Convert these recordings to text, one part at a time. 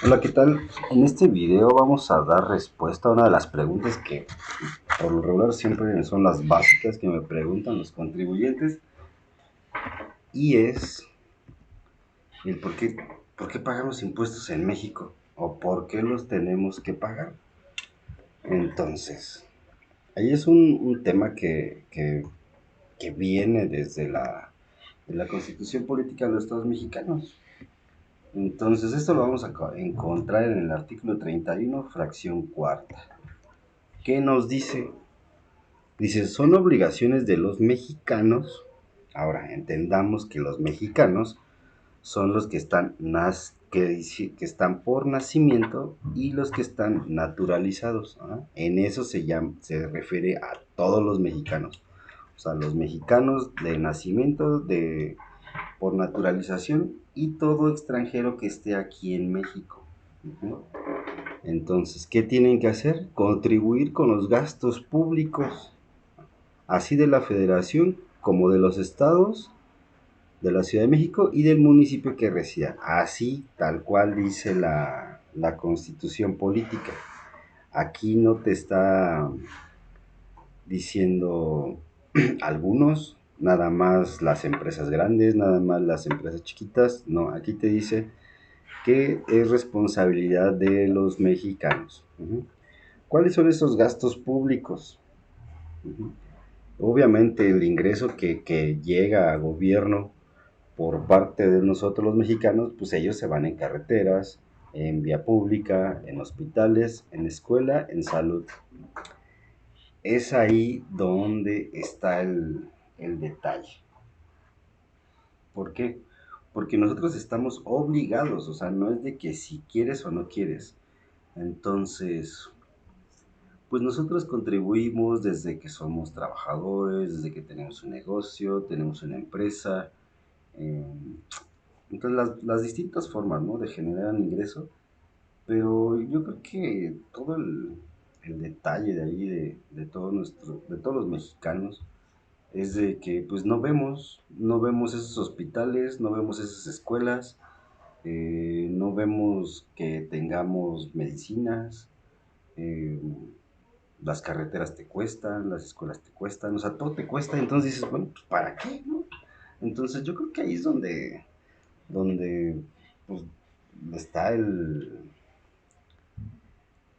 Hola, ¿qué tal? En este video vamos a dar respuesta a una de las preguntas que por lo regular siempre son las básicas que me preguntan los contribuyentes y es el por qué pagamos impuestos en México o por qué los tenemos que pagar. Entonces, ahí es un tema que viene desde de la Constitución Política de los Estados Mexicanos. Entonces, esto lo vamos a encontrar en el artículo 31, fracción cuarta. ¿Qué nos dice? Dice, son obligaciones de los mexicanos. Ahora, entendamos que los mexicanos son los que que están por nacimiento y los que están naturalizados. ¿Ah? En eso se refiere a todos los mexicanos. O sea, los mexicanos de nacimiento, por naturalización y todo extranjero que esté aquí en México. Uh-huh. Entonces, ¿qué tienen que hacer? Contribuir con los gastos públicos así de la Federación como de los estados, de la Ciudad de México y del municipio que resida. Así, tal cual dice la Constitución Política. Aquí no te está diciendo algunos, nada más las empresas grandes, nada más las empresas chiquitas. No, aquí te dice que es responsabilidad de los mexicanos. Uh-huh. ¿Cuáles son esos gastos públicos? Uh-huh. Obviamente el ingreso que llega a gobierno por parte de nosotros los mexicanos, pues ellos se van en carreteras, en vía pública, en hospitales, en escuela, en salud. Es ahí donde está el detalle. ¿Por qué? Porque nosotros estamos obligados, o sea, no es de que si quieres o no quieres. Entonces, pues nosotros contribuimos desde que somos trabajadores, desde que tenemos un negocio, tenemos una empresa. Eh, entonces, las distintas formas, ¿no?, de generar un ingreso, pero yo creo que todo el detalle de ahí, de todos los mexicanos, es de que pues no vemos esos hospitales, no vemos esas escuelas, no vemos que tengamos medicinas, eh, las carreteras te cuestan, las escuelas te cuestan, o sea, todo te cuesta, entonces dices, bueno, pues ¿para qué, no? Entonces yo creo que ahí es donde pues, está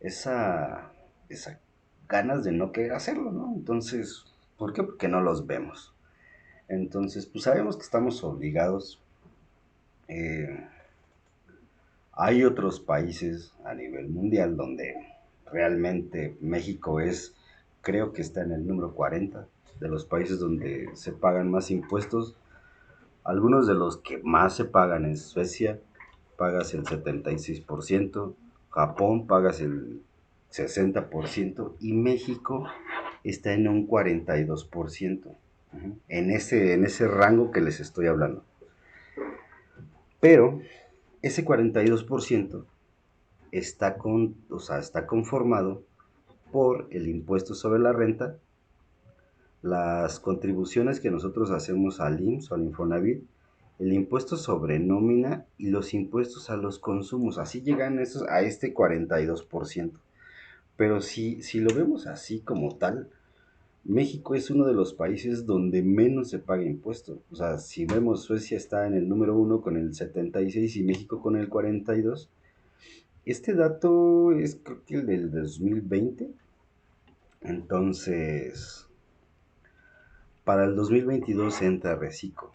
esa, esa ganas de no querer hacerlo, ¿no? Entonces, ¿por qué? Porque no los vemos. Entonces, pues sabemos que estamos obligados. Eh, Hay otros países a nivel mundial donde realmente México creo que está en el número 40 de los países donde se pagan más impuestos. Algunos de los que más se pagan es Suecia, pagas el 76%, Japón pagas el 60% y México está en un 42%. Uh-huh. En ese rango que les estoy hablando. Pero ese 42% está conformado por el impuesto sobre la renta, las contribuciones que nosotros hacemos al IMSS o al Infonavit, el impuesto sobre nómina y los impuestos a los consumos. Así llegan a este 42%. Pero si lo vemos así como tal, México es uno de los países donde menos se paga impuesto. O sea, si vemos, Suecia está en el número 1 con el 76 y México con el 42. Este dato es creo que el del 2020. Entonces, para el 2022 entra Reciclo,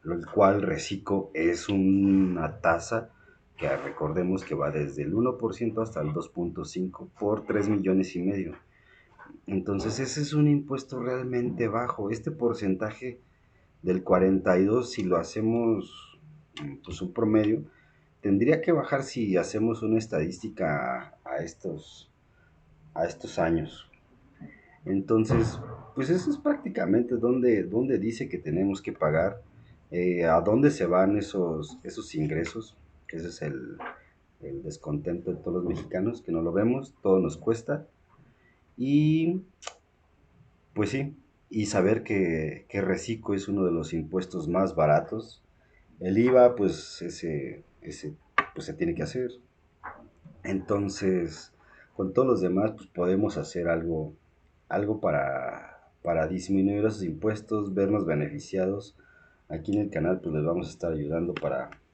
el cual Reciclo es una tasa que recordemos que va desde el 1% hasta el 2.5 por 3 millones y medio. Entonces ese es un impuesto realmente bajo. Este porcentaje del 42, si lo hacemos pues un promedio, tendría que bajar si hacemos una estadística a estos años. Entonces, pues eso es prácticamente donde dice que tenemos que pagar, a dónde se van esos ingresos, que ese es el descontento de todos los mexicanos, que no lo vemos, todo nos cuesta. Y pues sí, y saber que Reciclo es uno de los impuestos más baratos. El IVA, pues ese pues se tiene que hacer. Entonces, con todos los demás, pues podemos hacer algo para disminuir esos impuestos, vernos beneficiados. Aquí en el canal, pues les vamos a estar ayudando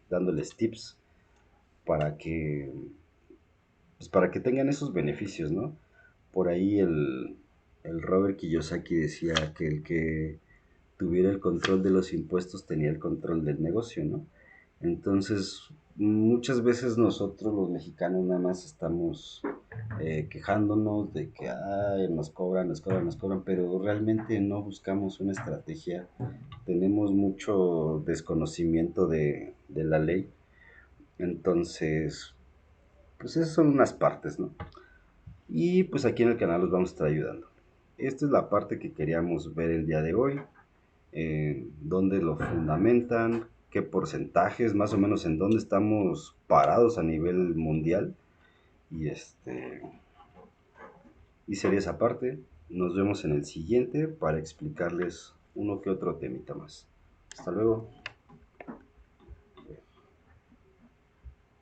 dándoles tips para que, pues para que tengan esos beneficios, ¿no? Por ahí el Robert Kiyosaki decía que el que tuviera el control de los impuestos tenía el control del negocio, ¿no? Entonces, muchas veces nosotros los mexicanos nada más estamos quejándonos de que ay, nos cobran, pero realmente no buscamos una estrategia. Tenemos mucho desconocimiento de la ley. Entonces, pues esas son unas partes, ¿no? Y pues aquí en el canal los vamos a estar ayudando. Esta es la parte que queríamos ver el día de hoy, dónde lo fundamentan, qué porcentajes, más o menos en dónde estamos parados a nivel mundial. Y y sería esa parte. Nos vemos en el siguiente para explicarles uno que otro temita más. Hasta luego.